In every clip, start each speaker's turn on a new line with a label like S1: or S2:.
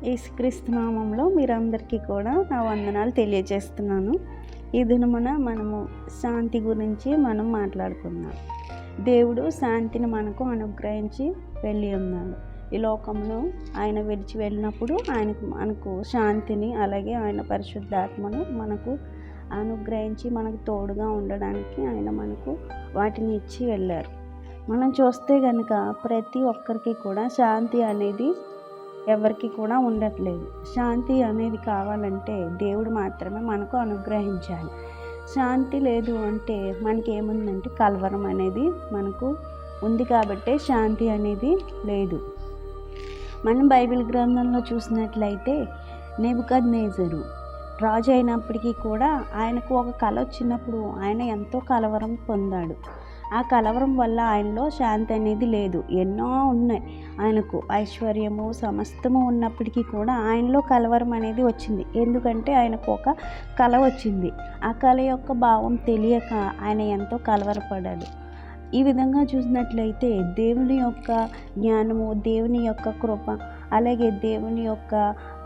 S1: యేసుక్రీస్తు నామంలో మీరందరికీ కూడా నా వందనాలు తెలియజేస్తున్నాను. ఈ దినమున మనము శాంతి గురించి మనం మాట్లాడుకుందాం. దేవుడు శాంతిని మనకు అనుగ్రహించి వెళ్ళి ఉన్నాడు. ఈ లోకంలో ఆయన విడిచి వెళ్ళినప్పుడు మనకు శాంతిని, అలాగే ఆయన పరిశుద్ధాత్మను మనకు అనుగ్రహించి మనకు తోడుగా ఉండడానికి ఆయన మనకు వాటిని ఇచ్చి వెళ్ళారు. మనం చూస్తే కనుక ప్రతి ఒక్కరికి కూడా శాంతి అనేది ఎవరికి కూడా ఉండట్లేదు. శాంతి అనేది కావాలంటే దేవుడు మాత్రమే మనకు అనుగ్రహించాలి. శాంతి లేదు అంటే మనకి ఏముందంటే కలవరం అనేది మనకు ఉంది, కాబట్టే శాంతి అనేది లేదు. మనం బైబిల్ గ్రంథంలో చూసినట్లయితే నెబుకద్నెజరు రాజు అయినప్పటికీ కూడా ఆయనకు ఒక కల వచ్చినప్పుడు ఆయన ఎంతో కలవరం పొందాడు. ఆ కలవరం వల్ల ఆయనలో శాంతి అనేది లేదు. ఎన్నో ఉన్నాయి, ఆయనకు ఐశ్వర్యము సమస్తము ఉన్నప్పటికీ కూడా ఆయనలో కలవరం అనేది వచ్చింది. ఎందుకంటే ఆయనకు ఒక కల వచ్చింది. ఆ కల యొక్క భావం తెలియక ఆయన ఎంతో కలవరపడ్డాడు. ఈ విధంగా చూసినట్లయితే దేవుని యొక్క జ్ఞానము, దేవుని యొక్క కృప, అలాగే దేవుని యొక్క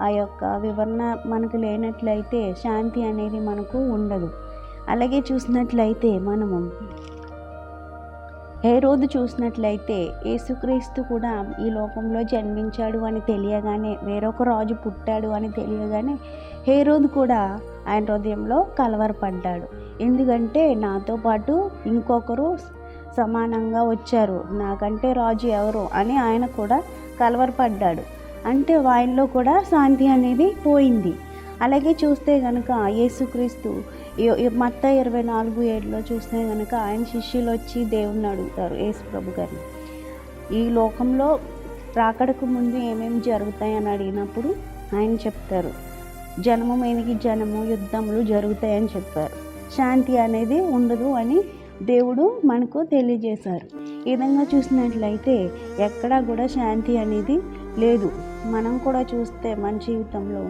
S1: ఆ యొక్క వివరణ మనకు లేనట్లయితే శాంతి అనేది మనకు ఉండదు. అలాగే చూసినట్లయితే మనము హేరోదు చూసినట్లయితే యేసుక్రీస్తు కూడా ఈ లోకంలో జన్మించాడు అని తెలియగానే, వేరొక రాజు పుట్టాడు అని తెలియగానే హేరోదు కూడా ఆయన హృదయంలో కలవరపడ్డాడు. ఎందుకంటే నాతో పాటు ఇంకొకరు సమానంగా వచ్చారు, నాకంటే రాజు ఎవరు అని ఆయన కూడా కలవరపడ్డాడు. అంటే ఆయనలో కూడా శాంతి అనేది పోయింది. అలాగే చూస్తే కనుక యేసుక్రీస్తు మత్తయి 24:7 చూస్తే కనుక ఆయన శిష్యులు వచ్చి దేవుణ్ణి అడుగుతారు, యేసు ప్రభు గారిని, ఈ లోకంలో రాకడకు ముందు ఏమేమి జరుగుతాయని అడిగినప్పుడు ఆయన చెప్తారు, జనము మీదకి జనము, యుద్ధములు జరుగుతాయని చెప్పారు. శాంతి అనేది ఉండదు అని దేవుడు మనకు తెలియజేశారు. ఈ విధంగా చూసినట్లయితే ఎక్కడా కూడా శాంతి అనేది లేదు. మనం కూడా చూస్తే మన జీవితంలో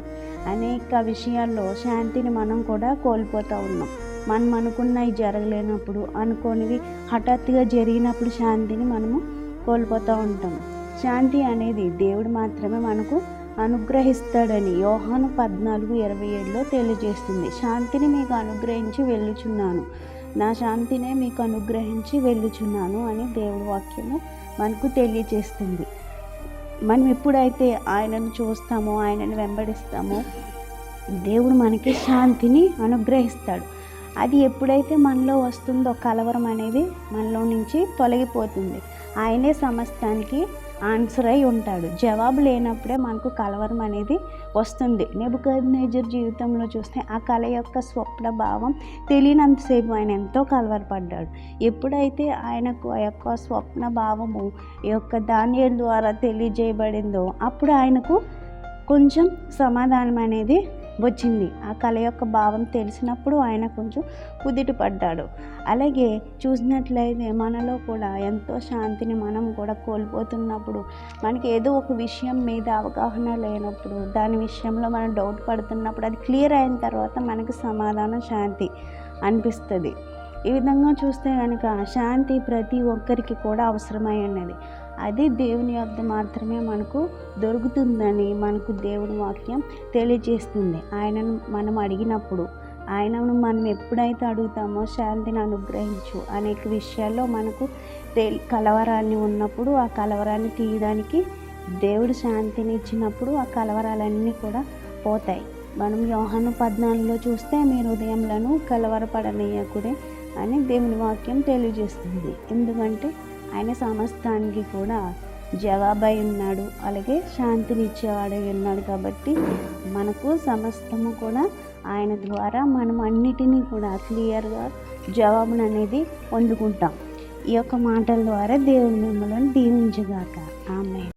S1: అనేక విషయాల్లో శాంతిని మనం కూడా కోల్పోతూ ఉన్నాం. మనం అనుకున్నవి జరగలేనప్పుడు, అనుకోనివి హఠాత్తుగా జరిగినప్పుడు శాంతిని మనము కోల్పోతూ ఉంటాం. శాంతి అనేది దేవుడు మాత్రమే మనకు అనుగ్రహిస్తాడని యోహాను 14:27 తెలియజేస్తుంది. శాంతిని మీకు అనుగ్రహించి వెళ్ళుచున్నాను, నా శాంతినే మీకు అనుగ్రహించి వెళ్ళుచున్నాను అని దేవుడి వాక్యము మనకు తెలియజేస్తుంది. మనం ఎప్పుడైతే ఆయనను చూస్తామో, ఆయనను వెంబడిస్తామో దేవుడు మనకి శాంతిని అనుగ్రహిస్తాడు. అది ఎప్పుడైతే మనలో వస్తుందో కలవరం అనేది మనలో నుంచి తొలగిపోతుంది. ఆయనే సమస్తానికి ఆన్సర్ అయి ఉంటాడు. జవాబు లేనప్పుడే మనకు కలవరం అనేది వస్తుంది. నెబుకద్నెజరు జీవితంలో చూస్తే ఆ కళ యొక్క స్వప్న భావం తెలియనంతసేపు ఆయన ఎంతో కలవరపడ్డాడు. ఎప్పుడైతే ఆయనకు ఆ యొక్క స్వప్న భావము ఈ యొక్క దానియేలు ద్వారా తెలియజేయబడిందో అప్పుడు ఆయనకు కొంచెం సమాధానం అనేది వచ్చింది. ఆ కళ యొక్క భావం తెలిసినప్పుడు ఆయన కొంచెం కుదుటపడ్డాడు. అలాగే చూసినట్లయితే మనలో కూడా ఎంతో శాంతిని మనం కూడా కోల్పోతున్నప్పుడు, మనకి ఏదో ఒక విషయం మీద అవగాహన లేనప్పుడు, దాని విషయంలో మనం డౌట్ పడుతున్నప్పుడు అది క్లియర్ అయిన తర్వాత మనకు సమాధానం, శాంతి అనిపిస్తుంది. ఈ విధంగా చూస్తే కనుక శాంతి ప్రతి ఒక్కరికి కూడా అవసరమై ఉన్నది. అది దేవుని యొద్ద మాత్రమే మనకు దొరుకుతుందని మనకు దేవుని వాక్యం తెలియజేస్తుంది. ఆయనను మనం అడిగినప్పుడు, ఆయనను మనం ఎప్పుడైతే అడుగుతామో శాంతిని అనుగ్రహించు అనేక విషయాల్లో మనకు కలవరాన్ని ఉన్నప్పుడు ఆ కలవరాన్ని తీయడానికి దేవుడు శాంతిని ఇచ్చినప్పుడు ఆ కలవరాలన్నీ కూడా పోతాయి. మనం యోహాను 14 చూస్తే మీ హృదయంలను కలవరపడనీయకుడే అని దేవుని వాక్యం తెలియజేస్తుంది. ఎందుకంటే ఆయన సమస్తానికి కూడా జవాబై ఉన్నాడు, అలాగే శాంతిని ఇచ్చేవాడై ఉన్నాడు. కాబట్టి మనకు సమస్తము కూడా ఆయన ద్వారా మనం అన్నిటినీ కూడా క్లియర్గా జవాబును అనేది పొందుకుంటాం. ఈ యొక్క మాటల ద్వారా దేవుని మిమ్మల్ని దీవించుగాక. ఆమేన్.